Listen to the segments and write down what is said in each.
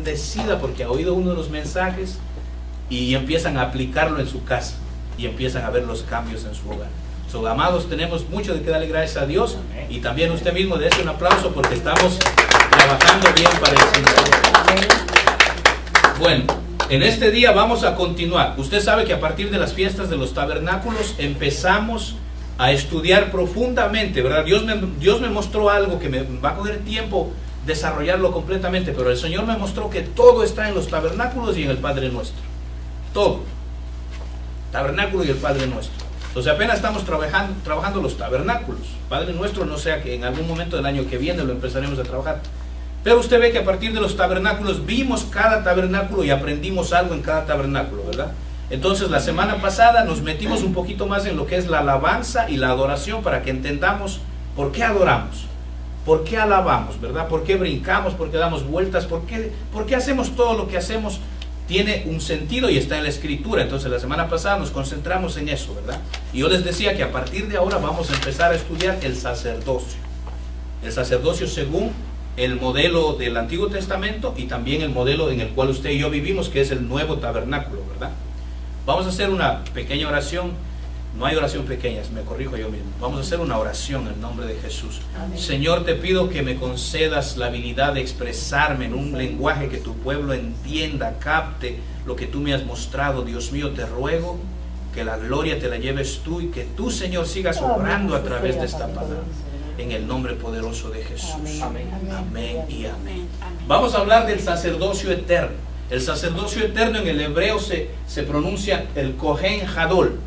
bendecida porque ha oído uno de los mensajes y empiezan a aplicarlo en su casa y empiezan a ver los cambios en su hogar. So, amados, tenemos mucho de que darle gracias a Dios, y también usted mismo dése un aplauso porque estamos trabajando bien para el Señor. Bueno, en este día vamos a continuar. Usted sabe que a partir de las fiestas de los tabernáculos empezamos a estudiar profundamente, ¿verdad? Dios me mostró algo que me va a coger tiempo desarrollarlo completamente, pero el Señor me mostró que todo está en los tabernáculos y en el Padre Nuestro. Todo. Tabernáculo y el Padre Nuestro. Entonces apenas estamos trabajando los tabernáculos. Padre Nuestro, no sea que en algún momento del año que viene lo empezaremos a trabajar. Pero usted ve que a partir de los tabernáculos vimos cada tabernáculo y aprendimos algo en cada tabernáculo, ¿verdad? Entonces la semana pasada nos metimos un poquito más en lo que es la alabanza y la adoración para que entendamos por qué adoramos, por qué alabamos, ¿verdad? Por qué brincamos, por qué damos vueltas, por qué hacemos todo lo que hacemos. Tiene un sentido y está en la Escritura. Entonces la semana pasada nos concentramos en eso, ¿verdad? Y yo les decía que a partir de ahora vamos a empezar a estudiar el sacerdocio. El sacerdocio según el modelo del Antiguo Testamento y también el modelo en el cual usted y yo vivimos, que es el nuevo tabernáculo, ¿verdad? Vamos a hacer una pequeña oración. No hay oración pequeña, me corrijo yo mismo. Vamos a hacer una oración en el nombre de Jesús. Amén. Señor, te pido que me concedas la habilidad de expresarme en un lenguaje que tu pueblo entienda, capte lo que tú me has mostrado. Dios mío, te ruego que la gloria te la lleves tú y que tú, Señor, sigas obrando a través de esta palabra. En el nombre poderoso de Jesús. Amén. Amén y amén. Vamos a hablar del sacerdocio eterno. El sacerdocio eterno en el hebreo se pronuncia el Kohen Hadol.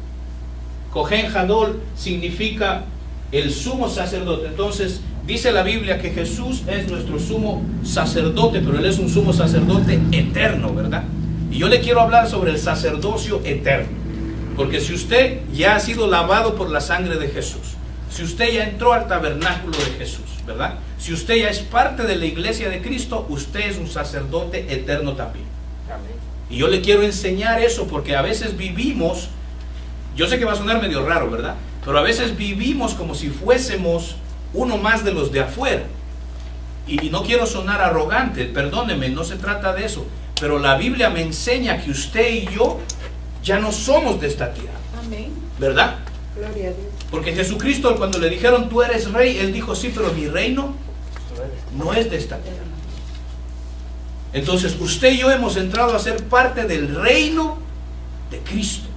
Kohen Hadol significa el sumo sacerdote. Entonces dice la Biblia que Jesús es nuestro sumo sacerdote, pero Él es un sumo sacerdote eterno, ¿verdad? Y yo le quiero hablar sobre el sacerdocio eterno, porque si usted ya ha sido lavado por la sangre de Jesús, si usted ya entró al tabernáculo de Jesús, ¿verdad? Si usted ya es parte de la iglesia de Cristo, usted es un sacerdote eterno también. Amén. Y yo le quiero enseñar eso porque a veces vivimos, yo sé que va a sonar medio raro, ¿verdad? Pero a veces vivimos como si fuésemos uno más de los de afuera. Y no quiero sonar arrogante, perdóneme, no se trata de eso. Pero la Biblia me enseña que usted y yo ya no somos de esta tierra. Amén. ¿Verdad? Gloria a Dios. Porque Jesucristo, cuando le dijeron tú eres rey, Él dijo sí, pero mi reino no es de esta tierra. Entonces usted y yo hemos entrado a ser parte del reino de Cristo.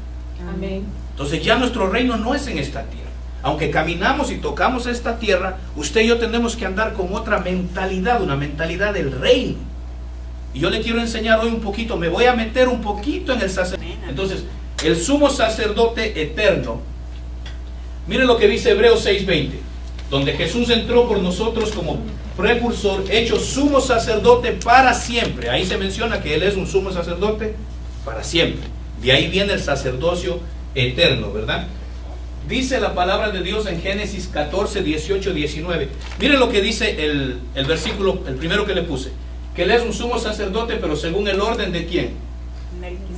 Amén. Entonces ya nuestro reino no es en esta tierra. Aunque caminamos y tocamos esta tierra, usted y yo tenemos que andar con otra mentalidad, una mentalidad del reino. Y yo le quiero enseñar hoy un poquito, me voy a meter un poquito en el sacerdocio. Entonces, el sumo sacerdote eterno, mire lo que dice Hebreos 6:20, donde Jesús entró por nosotros como precursor, hecho sumo sacerdote para siempre. Ahí se menciona que Él es un sumo sacerdote para siempre. De ahí viene el sacerdocio eterno, ¿verdad? Dice la palabra de Dios en Génesis 14, 18, 19. Mire lo que dice el versículo, el primero que le puse. Que Él es un sumo sacerdote, pero según el orden de ¿quién?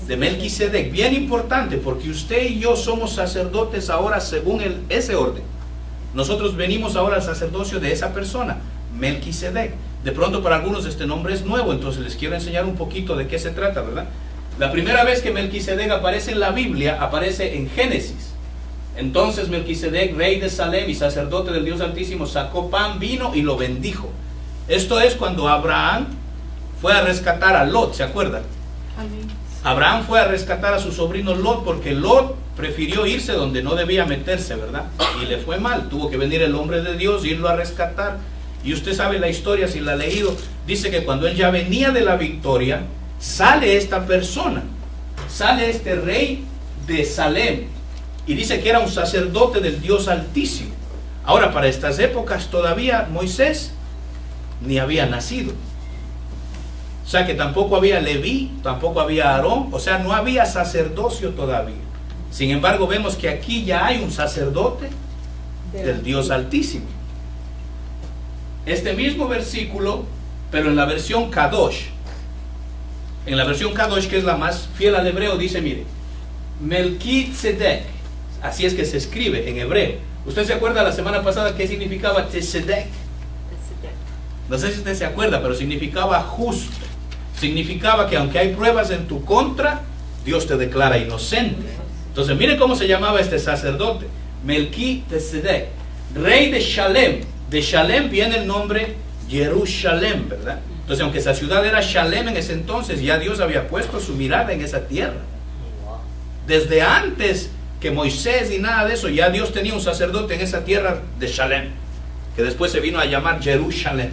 De Melquisedec. Bien importante, porque usted y yo somos sacerdotes ahora según ese orden. Nosotros venimos ahora al sacerdocio de esa persona, Melquisedec. De pronto para algunos este nombre es nuevo, entonces les quiero enseñar un poquito de qué se trata, ¿verdad? La primera vez que Melquisedec aparece en la Biblia, aparece en Génesis. Entonces Melquisedec, rey de Salem y sacerdote del Dios Altísimo, sacó pan, vino y lo bendijo. Esto es cuando Abraham fue a rescatar a Lot, ¿se acuerdan? Amén. Abraham fue a rescatar a su sobrino Lot porque Lot prefirió irse donde no debía meterse, ¿verdad? Y le fue mal, tuvo que venir el hombre de Dios, irlo a rescatar. Y usted sabe la historia, si la ha leído, dice que cuando él ya venía de la victoria, sale esta persona, sale este rey de Salem, y dice que era un sacerdote del Dios Altísimo. Ahora, para estas épocas todavía Moisés ni había nacido. O sea que tampoco había Leví, tampoco había Aarón, o sea, no había sacerdocio todavía. Sin embargo, vemos que aquí ya hay un sacerdote del Dios Altísimo. Este mismo versículo, pero en la versión Kadosh, en la versión Kadosh, que es la más fiel al hebreo, dice, mire, Melquisedec, así es que se escribe en hebreo. ¿Usted se acuerda la semana pasada qué significaba Tzesedek? No sé si usted se acuerda, pero significaba justo. significaba que aunque hay pruebas en tu contra, Dios te declara inocente. Entonces miren cómo se llamaba este sacerdote: Melquisedec, rey de Shalem. De Shalem viene el nombre Jerusalén, ¿verdad? Entonces, aunque esa ciudad era Shalem en ese entonces, ya Dios había puesto su mirada en esa tierra. Desde antes que Moisés y nada de eso, ya Dios tenía un sacerdote en esa tierra de Shalem, que después se vino a llamar Jerusalén.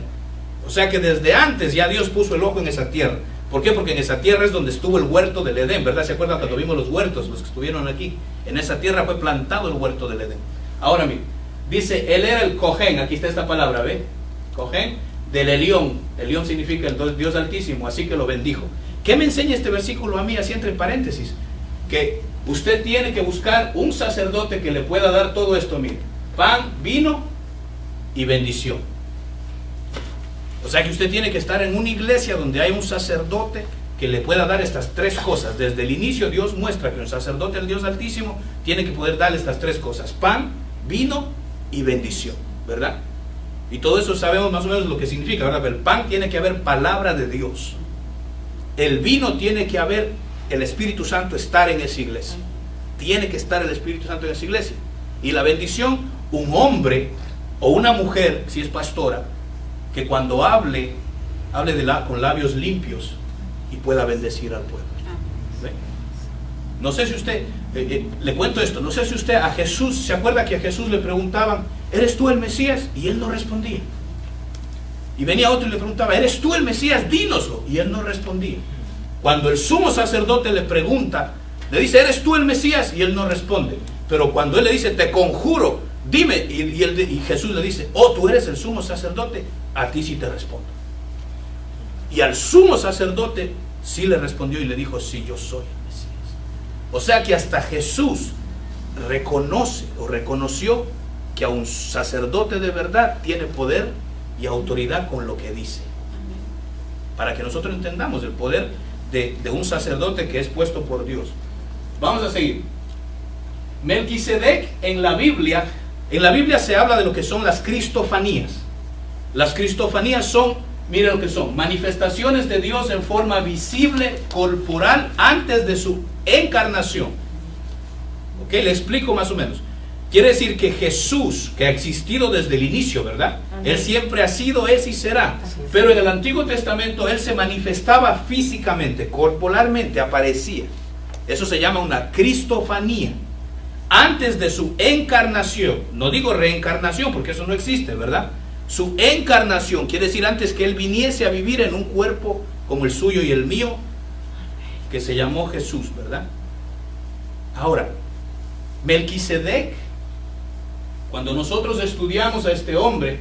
O sea que desde antes ya Dios puso el ojo en esa tierra. ¿Por qué? Porque en esa tierra es donde estuvo el huerto del Edén, ¿verdad? ¿Se acuerdan cuando vimos los huertos, los que estuvieron aquí? En esa tierra fue plantado el huerto del Edén. Ahora miren, dice, él era el Cojén, aquí está esta palabra, ¿ve? Cojén, del Elión. Elión significa el Dios Altísimo, así que lo bendijo. ¿Qué me enseña este versículo a mí, así entre paréntesis? Que usted tiene que buscar un sacerdote que le pueda dar todo esto, mire: pan, vino y bendición. O sea que usted tiene que estar en una iglesia donde hay un sacerdote que le pueda dar estas tres cosas. Desde el inicio Dios muestra que un sacerdote del Dios Altísimo tiene que poder darle estas tres cosas: pan, vino y bendición, ¿verdad? Y todo eso sabemos más o menos lo que significa, ¿verdad? Pero el pan tiene que haber palabra de Dios. El vino tiene que haber el Espíritu Santo, estar en esa iglesia. Tiene que estar el Espíritu Santo en esa iglesia. Y la bendición, un hombre o una mujer, si es pastora, que cuando hable con labios limpios y pueda bendecir al pueblo. ¿Ve? No sé si usted, le cuento esto, no sé si usted a Jesús, ¿se acuerda que a Jesús le preguntaban, ¿eres tú el Mesías? Y él no respondía. Y venía otro y le preguntaba, ¿eres tú el Mesías? Dínoslo. Y él no respondía. Cuando el sumo sacerdote le pregunta, le dice, ¿eres tú el Mesías? Y él no responde. Pero cuando él le dice, te conjuro, dime, y Jesús le dice, oh, tú eres el sumo sacerdote, a ti sí te respondo. Y al sumo sacerdote sí le respondió y le dijo, sí, yo soy el Mesías. O sea que hasta Jesús reconoce o reconoció que a un sacerdote de verdad tiene poder y autoridad con lo que dice. Para que nosotros entendamos el poder de un sacerdote que es puesto por Dios. Vamos a seguir. Melquisedec en la Biblia se habla de lo que son las cristofanías. Las cristofanías son, miren lo que son, manifestaciones de Dios en forma visible, corporal, antes de su encarnación. Ok, le explico más o menos. Quiere decir que Jesús, que ha existido desde el inicio, ¿verdad? Amén. Él siempre ha sido, es y será. Pero en el Antiguo Testamento Él se manifestaba físicamente, corporalmente, aparecía. Eso se llama una cristofanía. Antes de su encarnación, no digo reencarnación porque eso no existe, ¿verdad? Su encarnación quiere decir antes que Él viniese a vivir en un cuerpo como el suyo y el mío, que se llamó Jesús, ¿verdad? Ahora, Melquisedec, cuando nosotros estudiamos a este hombre,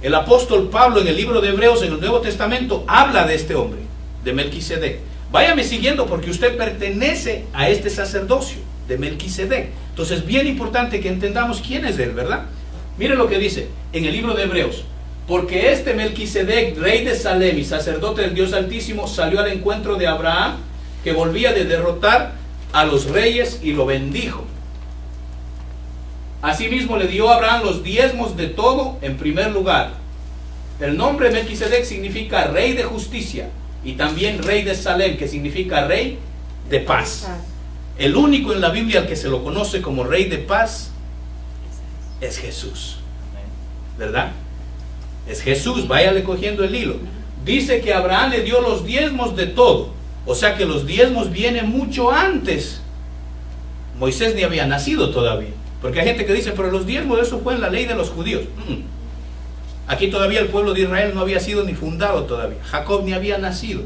el apóstol Pablo en el libro de Hebreos, en el Nuevo Testamento, habla de este hombre, de Melquisedec. Váyame siguiendo porque usted pertenece a este sacerdocio de Melquisedec. Entonces, bien importante que entendamos quién es él, ¿verdad? Mire lo que dice en el libro de Hebreos. Porque este Melquisedec, rey de Salem y sacerdote del Dios Altísimo, salió al encuentro de Abraham, que volvía de derrotar a los reyes, y lo bendijo. Asimismo le dio a Abraham los diezmos de todo en primer lugar. El nombre Melquisedec significa rey de justicia, y también rey de Salem, que significa rey de paz. El único en la Biblia al que se lo conoce como rey de paz es Jesús, ¿verdad? Es Jesús, váyale cogiendo el hilo. Dice que Abraham le dio los diezmos de todo. O sea que los diezmos vienen mucho antes. Moisés ni había nacido todavía. Porque hay gente que dice, pero los diezmos, eso fue en la ley de los judíos. Aquí todavía el pueblo de Israel no había sido ni fundado todavía. Jacob ni había nacido.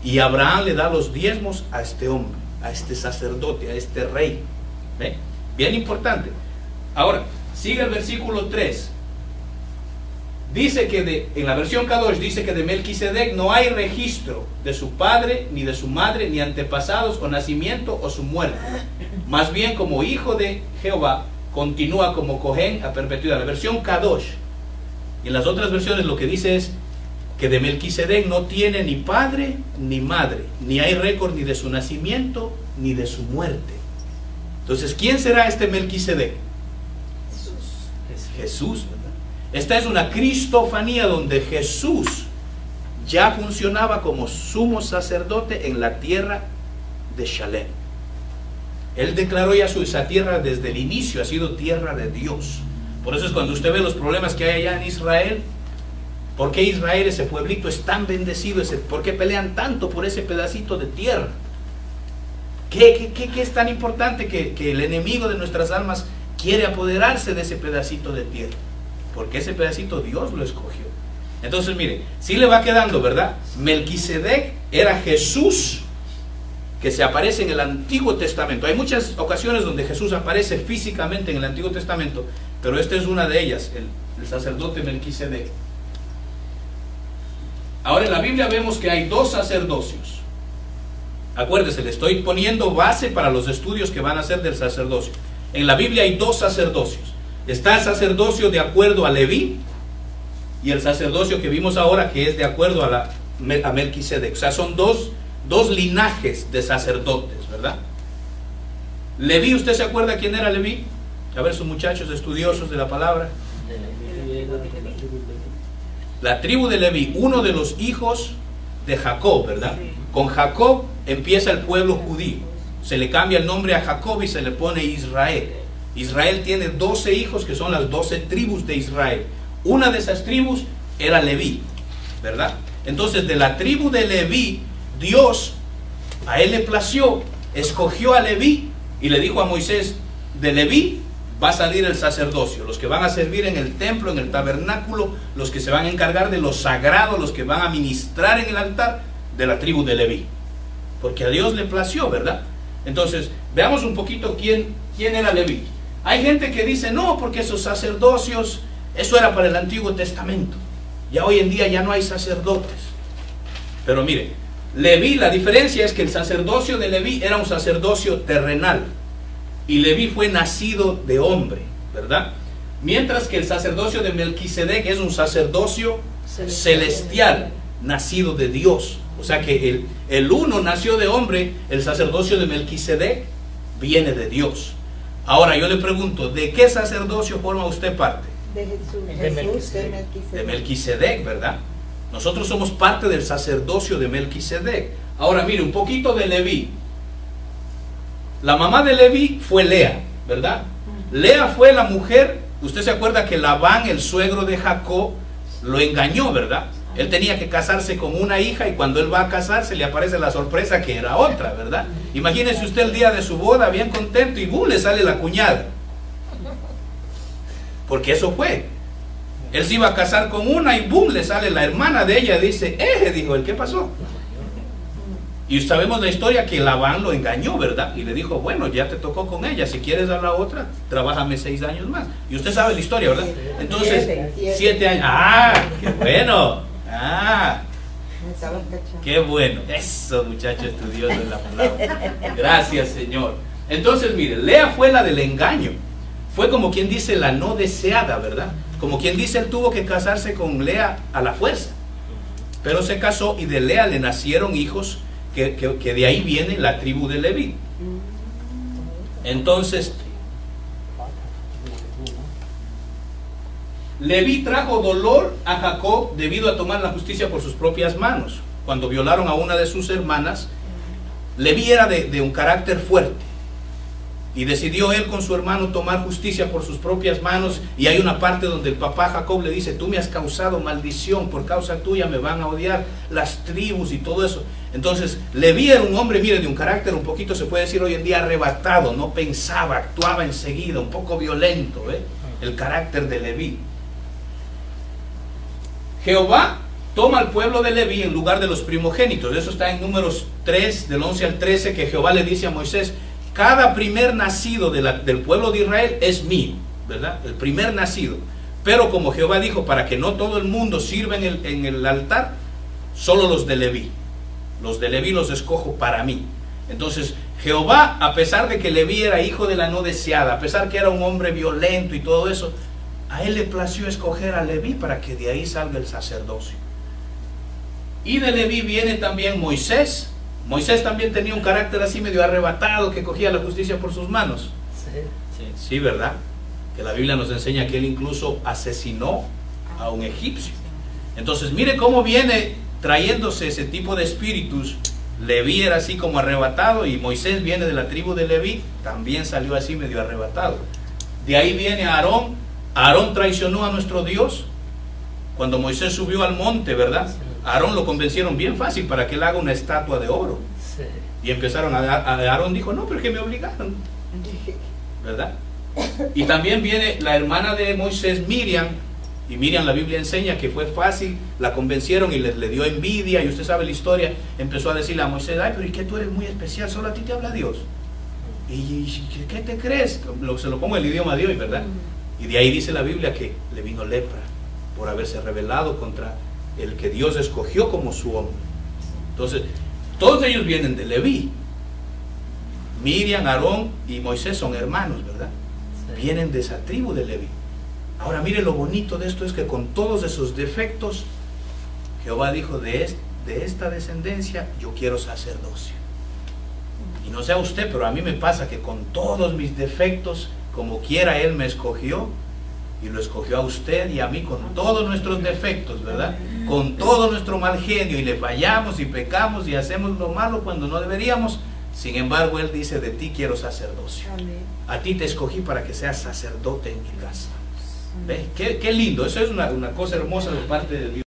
Y Abraham le da los diezmos a este hombre, a este sacerdote, a este rey. ¿Ve? Bien importante. Ahora, sigue el versículo 3. Dice que en la versión Kadosh dice que de Melquisedec no hay registro de su padre, ni de su madre, ni antepasados, o nacimiento, o su muerte. Más bien, como hijo de Jehová, continúa como Cohen a perpetuidad. La versión Kadosh. Y en las otras versiones lo que dice es que de Melquisedec no tiene ni padre ni madre, ni hay récord ni de su nacimiento ni de su muerte. Entonces, ¿quién será este Melquisedec? Jesús, ¿verdad? Esta es una cristofanía donde Jesús ya funcionaba como sumo sacerdote en la tierra de Shalem. Él declaró ya esa tierra desde el inicio, ha sido tierra de Dios. Por eso es cuando usted ve los problemas que hay allá en Israel. ¿Por qué Israel, ese pueblito, es tan bendecido? ¿Por qué pelean tanto por ese pedacito de tierra? ¿Qué es tan importante que el enemigo de nuestras almas quiere apoderarse de ese pedacito de tierra? Porque ese pedacito Dios lo escogió. Entonces, mire, sí le va quedando, ¿verdad? Melquisedec era Jesús que se aparece en el Antiguo Testamento. Hay muchas ocasiones donde Jesús aparece físicamente en el Antiguo Testamento, pero esta es una de ellas, el sacerdote Melquisedec. Ahora en la Biblia vemos que hay dos sacerdocios. Acuérdese, le estoy poniendo base para los estudios que van a hacer del sacerdocio. En la Biblia hay dos sacerdocios. Está el sacerdocio de acuerdo a Leví y el sacerdocio que vimos ahora, que es de acuerdo a Melquisedec. O sea, son dos linajes de sacerdotes, ¿verdad? Leví, ¿usted se acuerda quién era Leví? A ver, sus muchachos estudiosos de la palabra. La tribu de Leví, uno de los hijos de Jacob, ¿verdad? Con Jacob empieza el pueblo judío. Se le cambia el nombre a Jacob y se le pone Israel. Israel tiene 12 hijos que son las 12 tribus de Israel. Una de esas tribus era Leví, ¿verdad? Entonces, de la tribu de Leví, Dios, a él le plació, escogió a Leví y le dijo a Moisés: de Leví va a salir el sacerdocio, los que van a servir en el templo, en el tabernáculo, los que se van a encargar de lo sagrado, los que van a ministrar en el altar, de la tribu de Leví, porque a Dios le plació, ¿verdad? Entonces, veamos un poquito quién era Leví. Hay gente que dice: no, porque esos sacerdocios, eso era para el Antiguo Testamento, ya hoy en día ya no hay sacerdotes. Pero mire, Leví, la diferencia es que el sacerdocio de Leví era un sacerdocio terrenal y Leví fue nacido de hombre, ¿verdad? Mientras que el sacerdocio de Melquisedec es un sacerdocio celestial, nacido de Dios. O sea que el uno nació de hombre, el sacerdocio de Melquisedec viene de Dios. Ahora yo le pregunto, ¿de qué sacerdocio forma usted parte? De Jesús. De Melquisedec. De Melquisedec, ¿verdad? Nosotros somos parte del sacerdocio de Melquisedec. Ahora mire, un poquito de Leví. La mamá de Leví fue Lea, ¿verdad? Lea fue la mujer, usted se acuerda que Labán, el suegro de Jacob, lo engañó, ¿verdad? Él tenía que casarse con una hija y cuando él va a casarse le aparece la sorpresa que era otra, ¿verdad? Imagínese usted el día de su boda bien contento y ¡bum!, le sale la cuñada. Porque eso fue. Él se iba a casar con una y ¡bum!, le sale la hermana de ella. Dice: dijo él, ¿qué pasó? Y sabemos la historia que Labán lo engañó, ¿verdad? Y le dijo: bueno, ya te tocó con ella, si quieres a la otra, trabájame 6 años más. Y usted sabe la historia, ¿verdad? Entonces, 7 años. ¡Ah! ¡Qué bueno! ¡Ah! ¡Qué bueno! Eso, muchacho estudioso de la palabra. Gracias, Señor. Entonces, mire, Lea fue la del engaño. Fue como quien dice la no deseada, ¿verdad? Como quien dice, él tuvo que casarse con Lea a la fuerza. Pero se casó y de Lea le nacieron hijos que de ahí viene la tribu de Leví. Entonces, Leví trajo dolor a Jacob debido a tomar la justicia por sus propias manos. Cuando violaron a una de sus hermanas, Leví era de un carácter fuerte y decidió él con su hermano tomar justicia por sus propias manos. Y hay una parte donde el papá Jacob le dice: tú me has causado maldición, por causa tuya me van a odiar las tribus y todo eso. Entonces Leví era un hombre, mire, de un carácter un poquito, se puede decir hoy en día, arrebatado. No pensaba, actuaba enseguida, un poco violento, el carácter de Leví. Jehová toma al pueblo de Leví en lugar de los primogénitos. Eso está en Números 3, del 11 al 13, que Jehová le dice a Moisés: cada primer nacido del pueblo de Israel es mío, ¿verdad? El primer nacido. Pero como Jehová dijo, para que no todo el mundo sirva en el altar, solo los de Leví. Los de Leví los escojo para mí. Entonces Jehová, a pesar de que Leví era hijo de la no deseada, a pesar que era un hombre violento y todo eso, a él le plació escoger a Leví para que de ahí salga el sacerdocio. Y de Leví viene también Moisés. Moisés también tenía un carácter así medio arrebatado, que cogía la justicia por sus manos. Sí, ¿verdad? Que la Biblia nos enseña que él incluso asesinó a un egipcio. Entonces mire cómo viene trayéndose ese tipo de espíritus, Leví era así como arrebatado, y Moisés viene de la tribu de Leví, también salió así medio arrebatado. De ahí viene Aarón. Aarón traicionó a nuestro Dios cuando Moisés subió al monte, ¿verdad? Aarón lo convencieron bien fácil para que él haga una estatua de oro. Y empezaron Aarón dijo, no, pero es que me obligaron, ¿verdad? Y también viene la hermana de Moisés, Miriam. Y Miriam, la Biblia enseña que fue fácil, la convencieron y le dio envidia, y usted sabe la historia. Empezó a decirle a Moisés, ay, pero ¿y qué tú eres muy especial? Solo a ti te habla Dios. ¿Y qué te crees? Se lo pongo en el idioma de hoy, ¿verdad? Y de ahí dice la Biblia que le vino lepra por haberse rebelado contra el que Dios escogió como su hombre. Entonces, todos ellos vienen de Leví. Miriam, Aarón y Moisés son hermanos, ¿verdad? Vienen de esa tribu de Leví. Ahora mire, lo bonito de esto es que con todos esos defectos, Jehová dijo, de esta descendencia yo quiero sacerdocio. Y no sé a usted, pero a mí me pasa que con todos mis defectos, como quiera Él me escogió, y lo escogió a usted y a mí con todos nuestros defectos, ¿verdad? Con todo nuestro mal genio, y le fallamos y pecamos y hacemos lo malo cuando no deberíamos. Sin embargo, Él dice, de ti quiero sacerdocio. A ti te escogí para que seas sacerdote en mi casa. ¿Ves? Qué lindo, eso es una cosa hermosa de parte de Dios.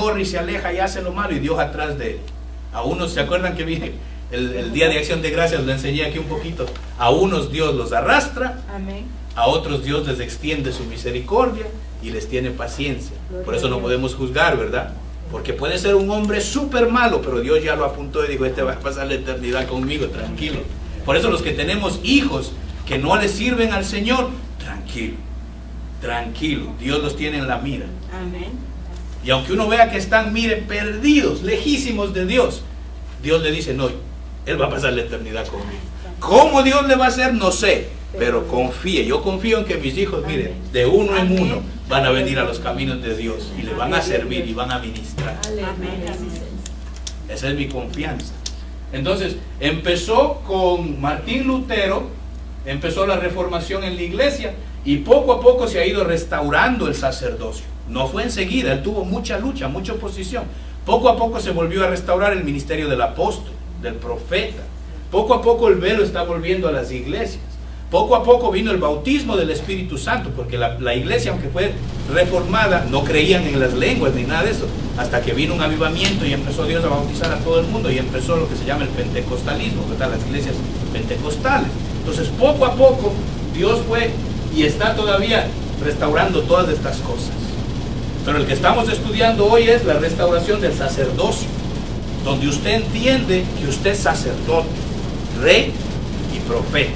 corre y se aleja y hace lo malo y Dios atrás de él. A unos, ¿se acuerdan que viene el día de acción de gracias? Lo enseñé aquí un poquito. A unos Dios los arrastra, Amén. a otros Dios les extiende su misericordia y les tiene paciencia. Por eso no podemos juzgar, ¿verdad? Porque puede ser un hombre súper malo, pero Dios ya lo apuntó y dijo, este va a pasar la eternidad conmigo, tranquilo. Por eso los que tenemos hijos que no le sirven al Señor, tranquilo, tranquilo, Dios los tiene en la mira. Amén. Y aunque uno vea que están, mire, perdidos, lejísimos de Dios, Dios le dice, no, Él va a pasar la eternidad conmigo. ¿Cómo Dios le va a hacer? No sé, pero confíe. Yo confío en que mis hijos, mire, de uno en uno van a venir a los caminos de Dios y le van a servir y van a ministrar. Esa es mi confianza. Entonces, empezó con Martín Lutero, empezó la reformación en la iglesia y poco a poco se ha ido restaurando el sacerdocio. No fue enseguida, él tuvo mucha lucha, mucha oposición. Poco a poco se volvió a restaurar el ministerio del apóstol, del profeta. Poco a poco el velo está volviendo a las iglesias. Poco a poco vino el bautismo del Espíritu Santo, porque la iglesia, aunque fue reformada, no creían en las lenguas ni nada de eso, hasta que vino un avivamiento y empezó Dios a bautizar a todo el mundo y empezó lo que se llama el pentecostalismo, que están las iglesias pentecostales. Entonces poco a poco Dios fue y está todavía restaurando todas estas cosas. Pero el que estamos estudiando hoy es la restauración del sacerdocio, donde usted entiende que usted es sacerdote, rey y profeta,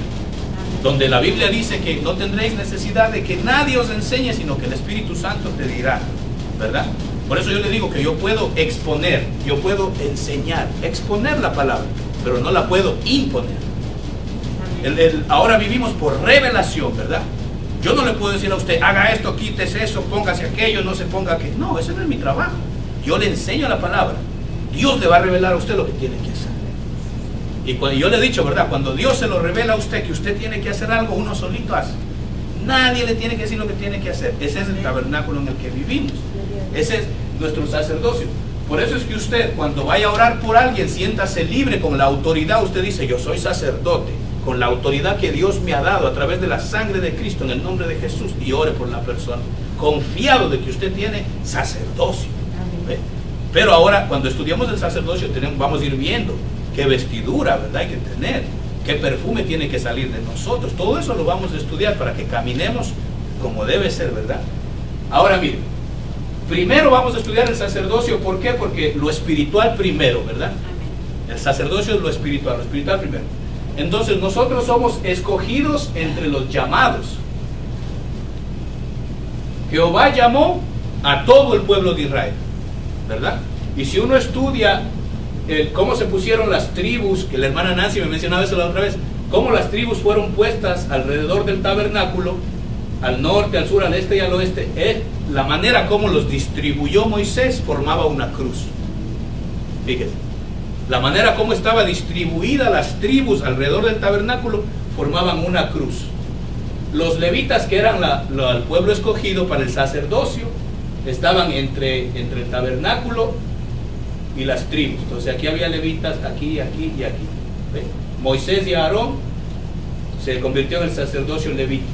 donde la Biblia dice que no tendréis necesidad de que nadie os enseñe, sino que el Espíritu Santo te dirá, ¿verdad? Por eso yo le digo que yo puedo exponer, yo puedo enseñar, exponer la palabra, pero no la puedo imponer. Ahora vivimos por revelación, ¿verdad? Yo no le puedo decir a usted, haga esto, quítese eso, póngase aquello, no se ponga aquello. No, ese no es mi trabajo. Yo le enseño la palabra. Dios le va a revelar a usted lo que tiene que hacer. Y cuando yo le he dicho, ¿verdad? Cuando Dios se lo revela a usted, que usted tiene que hacer algo, uno solito hace. Nadie le tiene que decir lo que tiene que hacer. Ese es el tabernáculo en el que vivimos. Ese es nuestro sacerdocio. Por eso es que usted, cuando vaya a orar por alguien, siéntase libre con la autoridad. Usted dice, yo soy sacerdote, con la autoridad que Dios me ha dado a través de la sangre de Cristo, en el nombre de Jesús, y ore por la persona, confiado de que usted tiene sacerdocio. ¿Ve? Pero ahora, cuando estudiamos el sacerdocio, vamos a ir viendo qué vestidura, ¿verdad?, hay que tener, qué perfume tiene que salir de nosotros. Todo eso lo vamos a estudiar para que caminemos como debe ser, ¿verdad? Ahora miren, primero vamos a estudiar el sacerdocio. ¿Por qué? Porque lo espiritual primero, ¿verdad? El sacerdocio es lo espiritual primero. Entonces nosotros somos escogidos entre los llamados. Jehová llamó a todo el pueblo de Israel, ¿verdad? Y si uno estudia cómo se pusieron las tribus, que la hermana Nancy me mencionaba eso la otra vez, cómo las tribus fueron puestas alrededor del tabernáculo, al norte, al sur, al este y al oeste, la manera como los distribuyó Moisés formaba una cruz. Fíjense, la manera como estaba distribuida las tribus alrededor del tabernáculo formaban una cruz. Los levitas, que eran el pueblo escogido para el sacerdocio, estaban entre el tabernáculo y las tribus. Entonces aquí había levitas, aquí, aquí y aquí. ¿Ve? Moisés y Aarón se convirtió en el sacerdocio levita.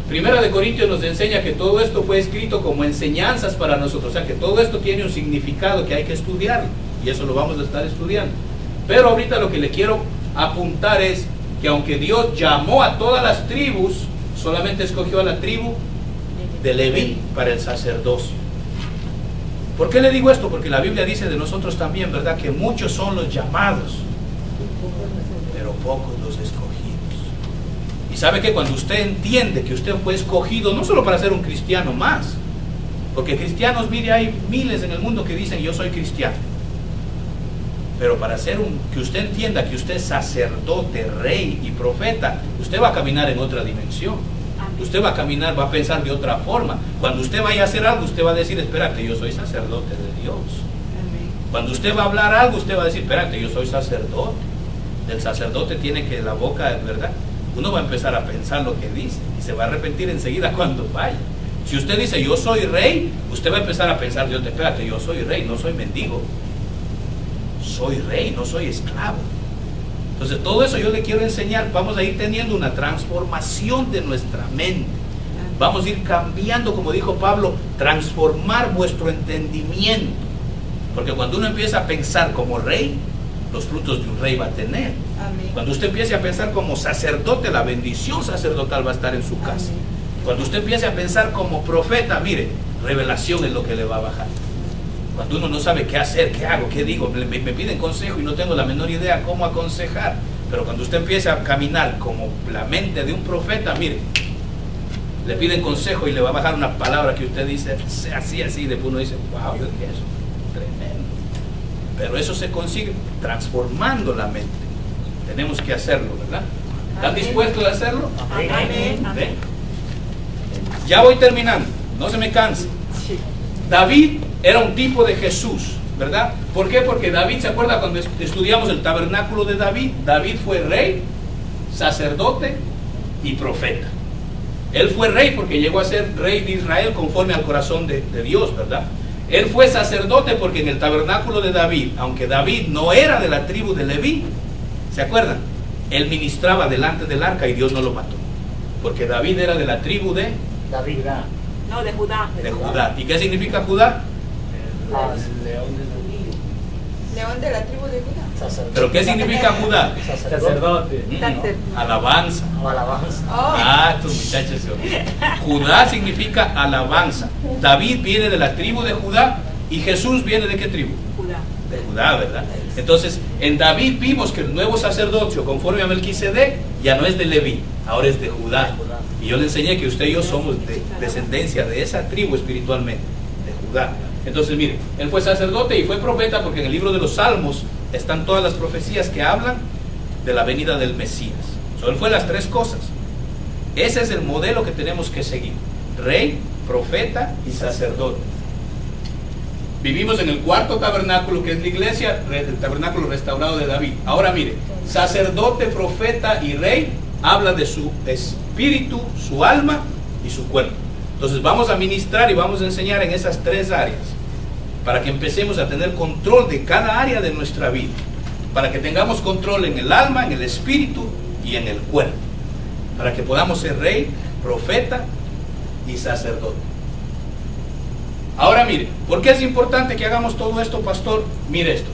Primera de Corintios nos enseña que todo esto fue escrito como enseñanzas para nosotros, o sea que todo esto tiene un significado que hay que estudiar, y eso lo vamos a estar estudiando. Pero ahorita lo que le quiero apuntar es que aunque Dios llamó a todas las tribus, solamente escogió a la tribu de Leví para el sacerdocio. ¿Por qué le digo esto? Porque la Biblia dice de nosotros también, ¿verdad?, que muchos son los llamados, pero pocos los escogidos. Y sabe que cuando usted entiende que usted fue escogido, no solo para ser un cristiano más, porque cristianos, mire, hay miles en el mundo que dicen yo soy cristiano, pero para ser que usted entienda que usted es sacerdote, rey y profeta, usted va a caminar en otra dimensión. Usted va a caminar, va a pensar de otra forma. Cuando usted vaya a hacer algo, usted va a decir, espérate, yo soy sacerdote de Dios. Cuando usted va a hablar algo, usted va a decir, espérate, yo soy sacerdote. El sacerdote tiene que la boca, ¿verdad? Uno va a empezar a pensar lo que dice y se va a arrepentir enseguida cuando vaya. Si usted dice, yo soy rey, usted va a empezar a pensar, Dios, espérate, yo soy rey, no soy mendigo. Soy rey, no soy esclavo. Entonces todo eso yo le quiero enseñar. Vamos a ir teniendo una transformación de nuestra mente. Vamos a ir cambiando, como dijo Pablo, transformar vuestro entendimiento. Porque cuando uno empieza a pensar como rey, los frutos de un rey va a tener. Amén. Cuando usted empiece a pensar como sacerdote, la bendición sacerdotal va a estar en su casa. Amén. Cuando usted empiece a pensar como profeta, mire, revelación es lo que le va a bajar. Cuando uno no sabe qué hacer, qué hago, qué digo, me piden consejo y no tengo la menor idea cómo aconsejar. Pero cuando usted empiece a caminar como la mente de un profeta, mire, le piden consejo y le va a bajar una palabra que usted dice así, así, y después uno dice, wow, yo dije eso, tremendo. Pero eso se consigue transformando la mente. Tenemos que hacerlo, ¿verdad? ¿Están Amén. dispuestos a hacerlo? Amén. ¿Ven? Ya voy terminando, no se me canse. Sí. David era un tipo de Jesús, ¿verdad? ¿Por qué? Porque David, ¿se acuerda cuando estudiamos el tabernáculo de David? David fue rey, sacerdote y profeta. Él fue rey porque llegó a ser rey de Israel conforme al corazón de Dios, ¿verdad? Él fue sacerdote porque en el tabernáculo de David, aunque David no era de la tribu de Leví, ¿se acuerdan? Él ministraba delante del arca y Dios no lo mató. Porque David era de la tribu de David, No, de Judá. Judá. ¿Y qué significa Judá? León de la tribu de Judá. sacerdote. ¿Pero qué significa Judá? Sacerdote. Alabanza. O alabanza. Oh. Ah, estos muchachos se olvidan. Judá significa alabanza. David viene de la tribu de Judá y Jesús viene de qué tribu? Judá. De Judá, ¿verdad? Entonces, en David vimos que el nuevo sacerdocio, conforme a Melquisedec, ya no es de Leví, ahora es de Judá. Y yo le enseñé que usted y yo somos de descendencia de esa tribu espiritualmente, de Judá. Entonces, mire, él fue sacerdote y fue profeta porque en el libro de los Salmos están todas las profecías que hablan de la venida del Mesías. Él fue las tres cosas. Ese es el modelo que tenemos que seguir: rey, profeta y sacerdote. Vivimos en el cuarto tabernáculo, que es la iglesia, el tabernáculo restaurado de David. Ahora mire, sacerdote, profeta y rey habla de su espíritu, su alma y su cuerpo. Entonces vamos a ministrar y vamos a enseñar en esas tres áreas para que empecemos a tener control de cada área de nuestra vida, para que tengamos control en el alma, en el espíritu y en el cuerpo, para que podamos ser rey, profeta y sacerdote. Ahora mire, ¿por qué es importante que hagamos todo esto, pastor? Mire esto,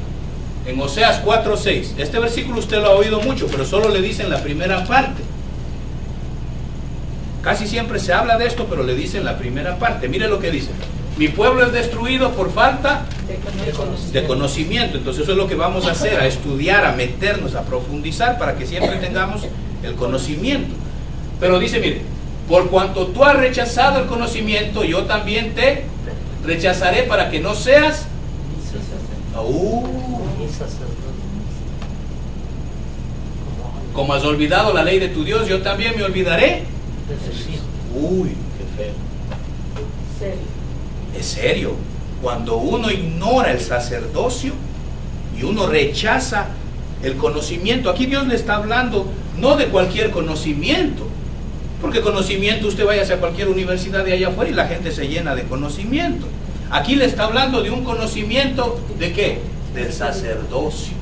en Oseas 4:6, este versículo usted lo ha oído mucho, pero solo le dicen la primera parte. Casi siempre se habla de esto, pero le dicen la primera parte. Mire lo que dice: mi pueblo es destruido por falta de conocimiento. Entonces eso es lo que vamos a hacer, a estudiar, a meternos, a profundizar, para que siempre tengamos el conocimiento. Pero dice, mire, por cuanto tú has rechazado el conocimiento, yo también te rechazaré para que no seas como has olvidado la ley de tu Dios, yo también me olvidaré. Uy, qué feo. Serio. Es serio. Cuando uno ignora el sacerdocio y uno rechaza el conocimiento, aquí Dios le está hablando no de cualquier conocimiento, porque conocimiento usted vaya hacia cualquier universidad de allá afuera y la gente se llena de conocimiento. Aquí le está hablando de un conocimiento ¿de qué? Del sacerdocio.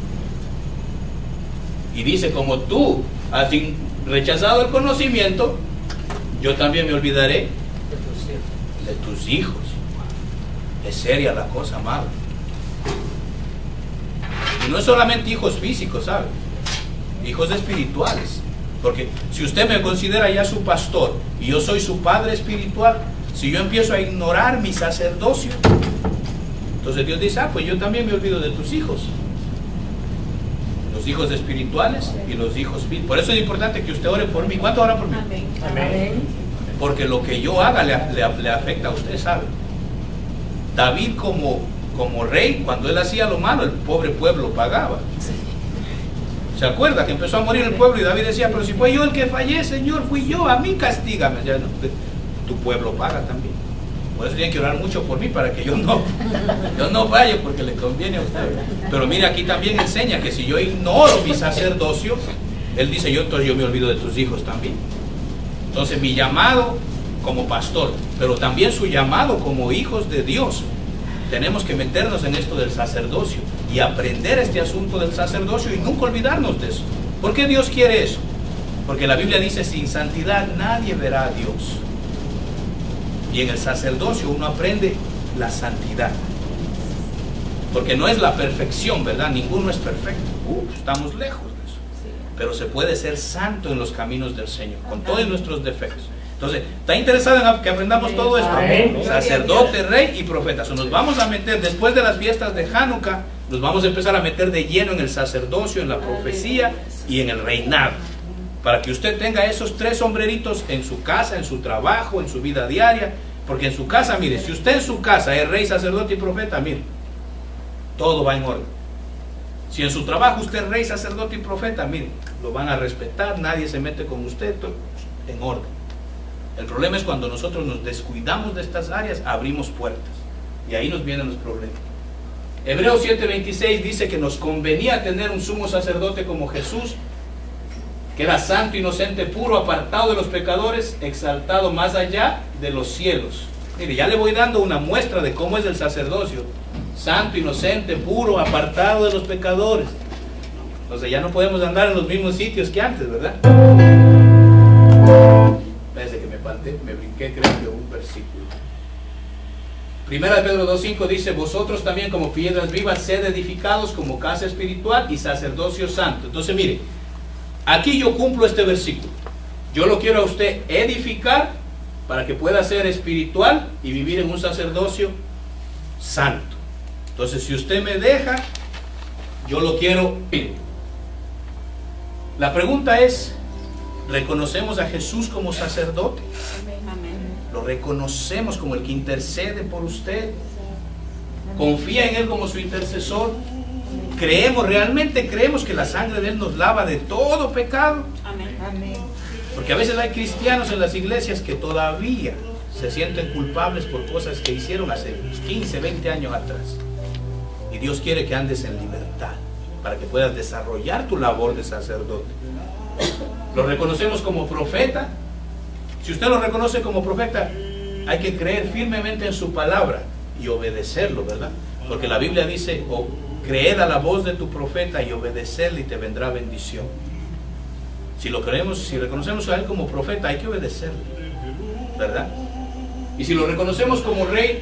Y dice, como tú has rechazado el conocimiento, yo también me olvidaré de tus hijos. Es seria la cosa, amado. Y no es solamente hijos físicos, ¿sabe? Hijos espirituales. Porque si usted me considera ya su pastor y yo soy su padre espiritual, si yo empiezo a ignorar mi sacerdocio, entonces Dios dice, pues yo también me olvido de tus hijos. Los hijos espirituales y los hijos físicos. Por eso es importante que usted ore por mí. ¿Cuánto ora por mí? Amén. Amén. Porque lo que yo haga le afecta a usted, ¿sabe? David como rey, cuando él hacía lo malo, el pobre pueblo pagaba. ¿Se acuerda que empezó a morir el pueblo y David decía, pero si fue yo el que fallé, Señor, fui yo, a mí castígame? Ya, no, tu pueblo paga también. Por eso tienen que orar mucho por mí, para que yo no falle, porque le conviene a usted. Pero mire, aquí también enseña que si yo ignoro mi sacerdocio, él dice, entonces yo me olvido de tus hijos también. Entonces mi llamado como pastor, pero también su llamado como hijos de Dios, tenemos que meternos en esto del sacerdocio y aprender este asunto del sacerdocio y nunca olvidarnos de eso. ¿Por qué Dios quiere eso? Porque la Biblia dice, sin santidad nadie verá a Dios. Y en el sacerdocio uno aprende la santidad. Porque no es la perfección, ¿verdad? Ninguno es perfecto. Estamos lejos de eso. Pero se puede ser santo en los caminos del Señor, con todos nuestros defectos. Entonces, ¿está interesado en que aprendamos todo esto? Sacerdote, rey y profeta. Nos vamos a meter, después de las fiestas de Hanukkah, nos vamos a empezar a meter de lleno en el sacerdocio, en la profecía y en el reinado. Para que usted tenga esos 3 sombreritos en su casa, en su trabajo, en su vida diaria. Porque en su casa, mire, si usted en su casa es rey, sacerdote y profeta, mire, todo va en orden. Si en su trabajo usted es rey, sacerdote y profeta, mire, lo van a respetar, nadie se mete con usted, todo en orden. El problema es cuando nosotros nos descuidamos de estas áreas, abrimos puertas. Y ahí nos vienen los problemas. Hebreos 7:26 dice que nos convenía tener un sumo sacerdote como Jesús, que era santo, inocente, puro, apartado de los pecadores, exaltado más allá de los cielos. Mire, ya le voy dando una muestra de cómo es el sacerdocio. Santo, inocente, puro, apartado de los pecadores. Entonces ya no podemos andar en los mismos sitios que antes, ¿verdad? Parece que me brinqué, creo que un versículo. Primera de Pedro 2:5 dice: vosotros también como piedras vivas sed edificados como casa espiritual y sacerdocio santo. Entonces mire, aquí yo cumplo este versículo. Yo lo quiero a usted edificar para que pueda ser espiritual y vivir en un sacerdocio santo. Entonces, si usted me deja, yo lo quiero. La pregunta es: ¿reconocemos a Jesús como sacerdote? ¿Lo reconocemos como el que intercede por usted? ¿Confía en Él como su intercesor? ¿Realmente creemos que la sangre de Él nos lava de todo pecado? Amén. Porque a veces hay cristianos en las iglesias que todavía se sienten culpables por cosas que hicieron hace 15, 20 años atrás. Y Dios quiere que andes en libertad para que puedas desarrollar tu labor de sacerdote. ¿Lo reconocemos como profeta? Si usted lo reconoce como profeta, hay que creer firmemente en su palabra y obedecerlo, ¿verdad? Porque la Biblia dice: creed a la voz de tu profeta y obedecerle y te vendrá bendición. Si lo creemos, si reconocemos a él como profeta, hay que obedecerle, ¿verdad? Y si lo reconocemos como rey,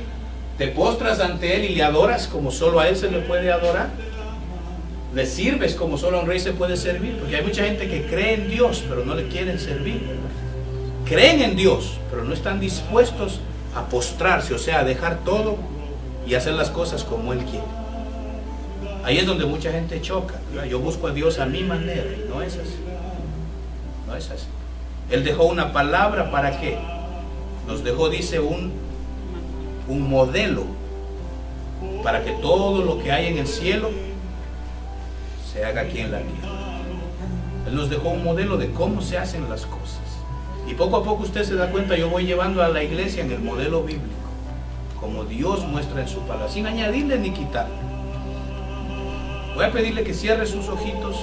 te postras ante él y le adoras como solo a él se le puede adorar. Le sirves como solo a un rey se puede servir. Porque hay mucha gente que cree en Dios, pero no le quieren servir, ¿verdad? Creen en Dios, pero no están dispuestos a postrarse, o sea, a dejar todo y hacer las cosas como Él quiere. Ahí es donde mucha gente choca, ¿verdad? Yo busco a Dios a mi manera, y no es así. No es así. Él dejó una palabra, ¿para qué? Nos dejó, dice, un modelo para que todo lo que hay en el cielo se haga aquí en la tierra. Él nos dejó un modelo de cómo se hacen las cosas. Y poco a poco usted se da cuenta, yo voy llevando a la iglesia en el modelo bíblico, como Dios muestra en su palabra, sin añadirle ni quitarle. Voy a pedirle que cierre sus ojitos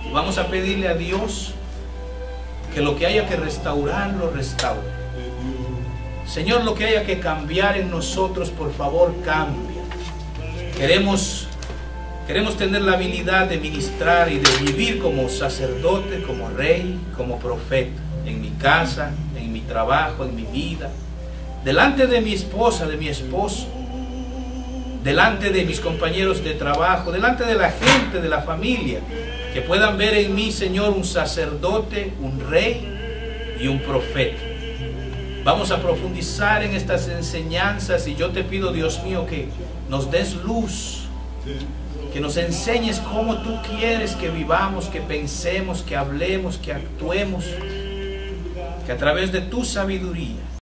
y vamos a pedirle a Dios que lo que haya que restaurar, lo restaure. Señor, lo que haya que cambiar en nosotros, por favor, cambia. Queremos tener la habilidad de ministrar y de vivir como sacerdote, como rey, como profeta, en mi casa, en mi trabajo, en mi vida, delante de mi esposa, de mi esposo, delante de mis compañeros de trabajo, delante de la gente, de la familia, que puedan ver en mí, Señor, un sacerdote, un rey y un profeta. Vamos a profundizar en estas enseñanzas y yo te pido, Dios mío, que nos des luz, que nos enseñes cómo tú quieres que vivamos, que pensemos, que hablemos, que actuemos, que a través de tu sabiduría